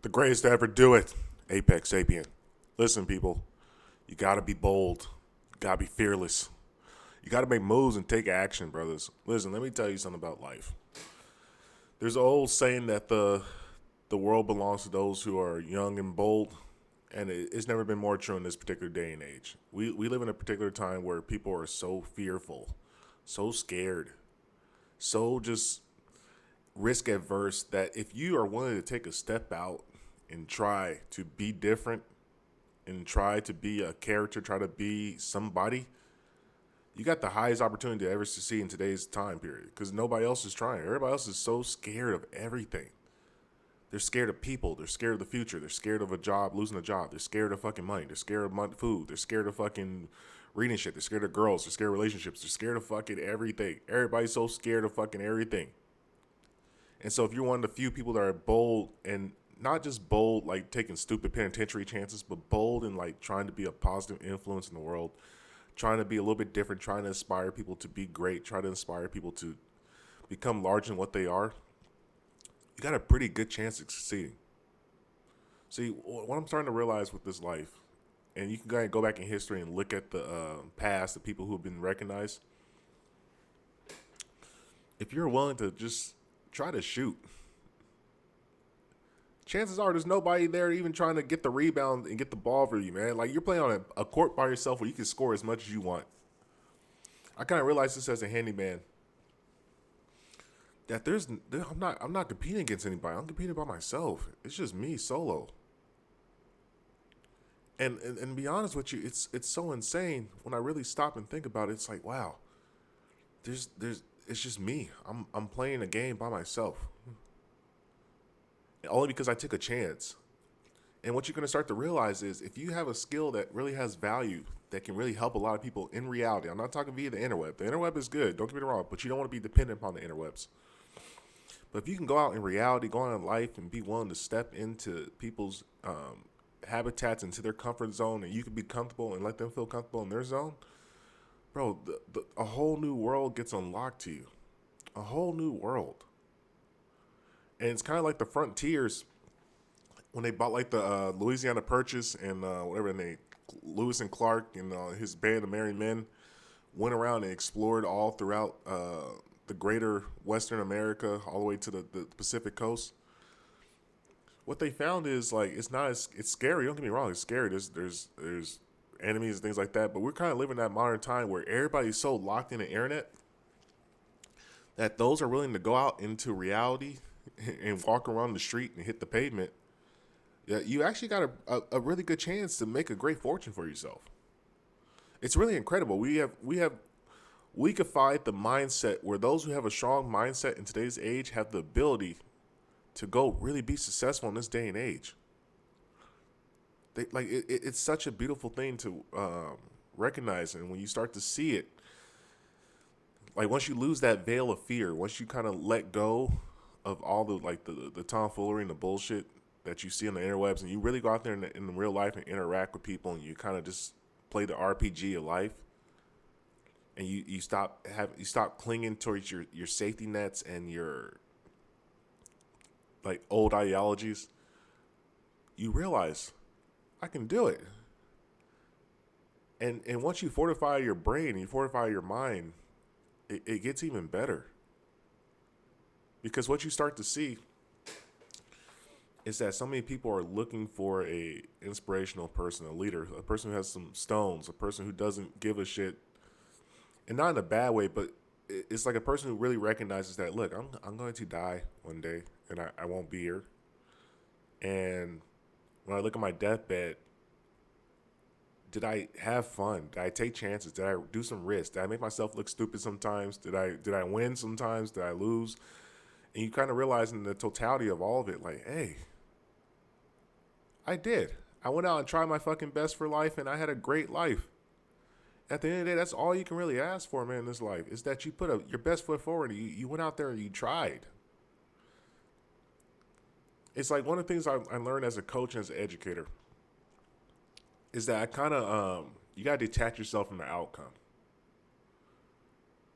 The greatest to ever do it, Apex Sapien. Listen, people, you gotta be bold. You gotta be fearless. You gotta make moves and take action, brothers. Listen, let me tell you something about life. There's an old saying that the world belongs to those who are young and bold, and it's never been more true in this particular day and age. We live in a particular time where people are so fearful, so scared, so just risk adverse that if you are willing to take a step out and try to be different and try to be a character, try to be somebody, you got the highest opportunity to ever succeed in today's time period because nobody else is trying. Everybody else is so scared of everything. They're scared of people. They're scared of the future. They're scared of a job, losing a job. They're scared of fucking money. They're scared of food. They're scared of fucking reading shit. They're scared of girls. They're scared of relationships. They're scared of fucking everything. Everybody's so scared of fucking everything. And so if you're one of the few people that are bold and not just bold like taking stupid penitentiary chances, but bold and like trying to be a positive influence in the world, trying to be a little bit different, trying to inspire people to be great, try to inspire people to become larger than what they are, you got a pretty good chance of succeeding. See, what I'm starting to realize with this life, and you can go back in history and look at the past, the people who have been recognized. If you're willing to just try to shoot, chances are there's nobody there even trying to get the rebound and get the ball for you, man. Like you're playing on a court by yourself where you can score as much as you want. I kind of realized this as a handyman that I'm not competing against anybody. I'm competing by myself. It's just me solo. And to be honest with you, it's so insane when I really stop and think about it. It's like wow, there's it's just me. I'm playing a game by myself, only because I took a chance. And what you're going to start to realize is if you have a skill that really has value, that can really help a lot of people in reality. I'm not talking via the interweb. The interweb is good, don't get me wrong, but you don't want to be dependent upon the interwebs. But if you can go out in reality, go out in life, and be willing to step into people's habitats, into their comfort zone, and you can be comfortable and let them feel comfortable in their zone, bro, a whole new world gets unlocked to you. A whole new world. And it's kind of like the Frontiers when they bought like the Louisiana Purchase and whatever they Lewis and Clark and his band of Merry Men went around and explored all throughout the greater Western America, all the way to the Pacific coast. What they found is like it's not as it's scary. Don't get me wrong, it's scary. There's enemies and things like that. But we're kind of living that modern time where everybody's so locked in the internet that those are willing to go out into reality and walk around the street and hit the pavement. Yeah, you actually got a really good chance to make a great fortune for yourself. It's really incredible. We have weakified the mindset where those who have a strong mindset in today's age have the ability to go really be successful in this day and age. It's such a beautiful thing to recognize, and when you start to see it, like once you lose that veil of fear, once you kind of let go of all the tomfoolery and the bullshit that you see on the interwebs, and you really go out there in real life and interact with people, and you kind of just play the RPG of life, and you stop clinging towards your safety nets and your like old ideologies, you realize I can do it. And once you fortify your brain and you fortify your mind, it gets even better. Because what you start to see is that so many people are looking for a inspirational person, a leader, a person who has some stones, a person who doesn't give a shit, and not in a bad way, but it's like a person who really recognizes that look, I'm going to die one day, and I won't be here. And when I look at my deathbed, did I have fun? Did I take chances? Did I do some risks? Did I make myself look stupid sometimes? Did I win sometimes? Did I lose? And you kind of realize in the totality of all of it, like, hey, I did. I went out and tried my fucking best for life, and I had a great life. At the end of the day, that's all you can really ask for, man, in this life, is that you put your best foot forward. And you went out there and you tried. It's like one of the things I learned as a coach and as an educator is that I kind of, you got to detach yourself from the outcome.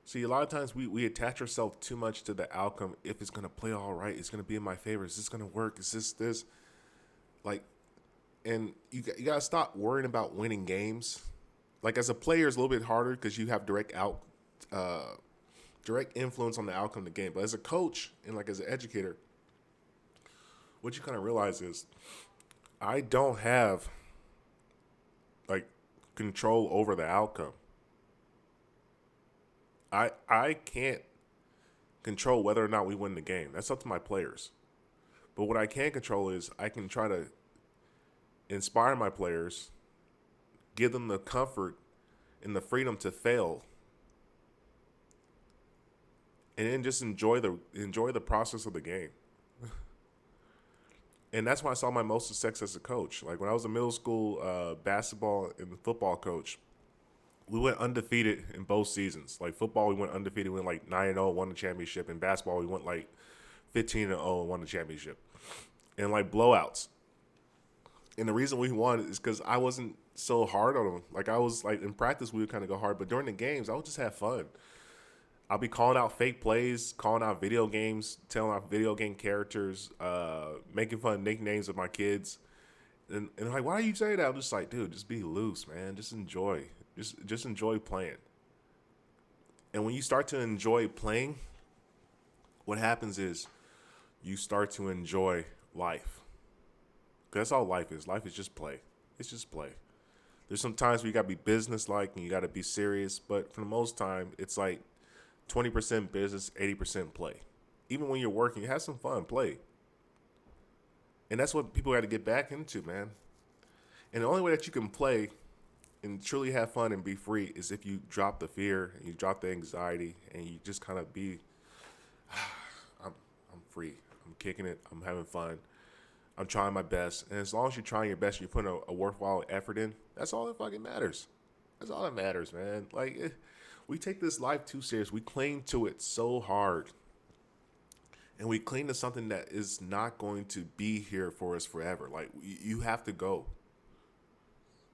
See, a lot of times we attach ourselves too much to the outcome. If it's going to play all right, it's going to be in my favor. Is this going to work? Is this? Like, and you gotta stop worrying about winning games. Like as a player, it's a little bit harder because you have direct influence on the outcome of the game. But as a coach and like as an educator, what you kind of realize is I don't have like control over the outcome. I can't control whether or not we win the game. That's up to my players. But what I can control is I can try to inspire my players, give them the comfort and the freedom to fail, and then just enjoy the process of the game. And that's when I saw my most success as a coach. Like when I was a middle school basketball and football coach, we went undefeated in both seasons. Like football, we went undefeated, we went like 9-0, won the championship. In basketball, we went like 15-0 and won the championship. And like blowouts. And the reason we won is because I wasn't so hard on them. Like I was like in practice, we would kind of go hard, but during the games, I would just have fun. I'll be calling out fake plays, calling out video games, telling out video game characters, making fun nicknames of my kids. And like, why are you saying that? I'm just like, dude, just be loose, man. Just enjoy. Just enjoy playing. And when you start to enjoy playing, what happens is you start to enjoy life. 'Cause that's all life is. Life is just play. It's just play. There's some times where you gotta be business-like and you gotta be serious, but for the most time, it's like 20% business, 80% play. Even when you're working, have some fun, play. And that's what people got to get back into, man. And the only way that you can play and truly have fun and be free is if you drop the fear and you drop the anxiety and you just kind of be, I'm free. I'm kicking it. I'm having fun. I'm trying my best. And as long as you're trying your best, you're putting a worthwhile effort in, that's all that fucking matters. That's all that matters, man. Like, we take this life too serious. We cling to it so hard. And we cling to something that is not going to be here for us forever. Like, you have to go.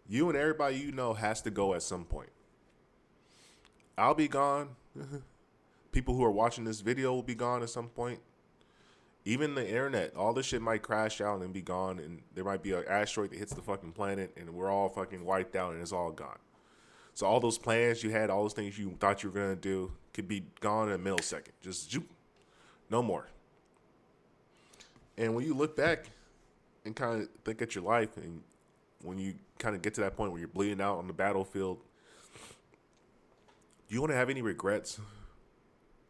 You and everybody you know has to go at some point. I'll be gone. People who are watching this video will be gone at some point. Even the internet, all this shit might crash out and be gone. And there might be an asteroid that hits the fucking planet and we're all fucking wiped out and it's all gone. So all those plans you had, all those things you thought you were going to do could be gone in a millisecond. Just zoop. No more. And when you look back and kind of think at your life and when you kind of get to that point where you're bleeding out on the battlefield, do you want to have any regrets?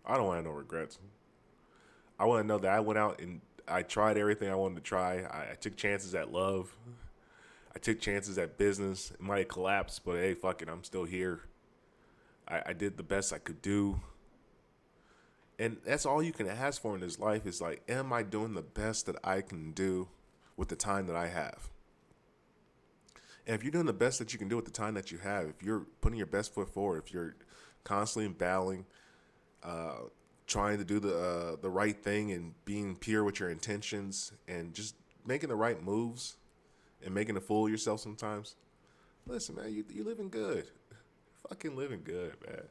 I don't want to have no regrets. I want to know that I went out and I tried everything I wanted to try. I took chances at love. I took chances at business. It might have collapsed, but hey, fuck it, I'm still here. I did the best I could do. And that's all you can ask for in this life is like, am I doing the best that I can do with the time that I have? And if you're doing the best that you can do with the time that you have, if you're putting your best foot forward, if you're constantly battling, trying to do the right thing and being pure with your intentions and just making the right moves and making a fool of yourself sometimes, listen, man, you living good. Fucking living good, man.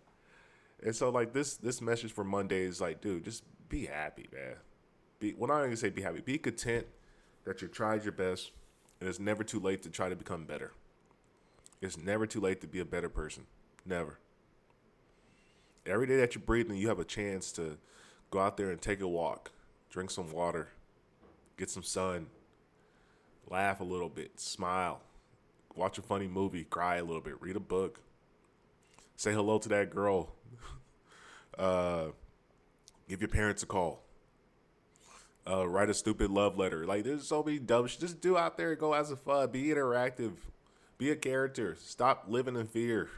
And so, like, this message for Monday is like, dude, just be happy, man. Well, not even say be happy. Be content that you tried your best, and it's never too late to try to become better. It's never too late to be a better person. Never. Every day that you're breathing, you have a chance to go out there and take a walk, drink some water, get some sun, laugh a little bit, smile, watch a funny movie, cry a little bit, read a book, say hello to that girl, give your parents a call, write a stupid love letter. Like, there's so many dumb shit. Just do out there and go have some fun. Be interactive. Be a character. Stop living in fear.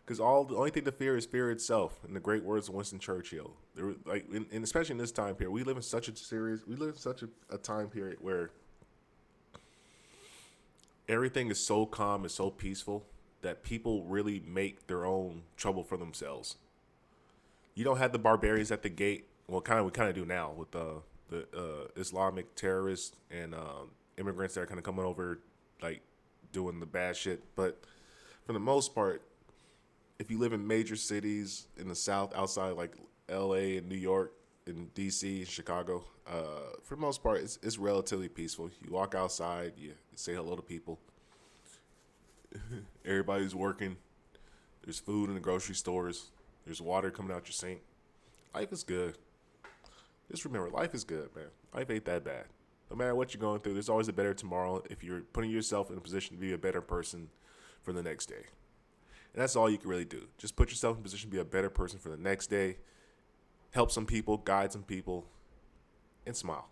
Because the only thing to fear is fear itself. In the great words of Winston Churchill, and especially in this time period, we live in such a time period where everything is so calm and so peaceful that people really make their own trouble for themselves. You don't have the barbarians at the gate. Well, we kind of do now with the Islamic terrorists and immigrants that are kind of coming over, like doing the bad shit. But for the most part, if you live in major cities in the South, outside like L.A. and New York, in DC, Chicago, for the most part, it's relatively peaceful. You walk outside, you say hello to people. Everybody's working. There's food in the grocery stores. There's water coming out your sink. Life is good. Just remember, life is good, man. Life ain't that bad. No matter what you're going through, there's always a better tomorrow if you're putting yourself in a position to be a better person for the next day. And that's all you can really do. Just put yourself in a position to be a better person for the next day. Help some people, guide some people, and smile.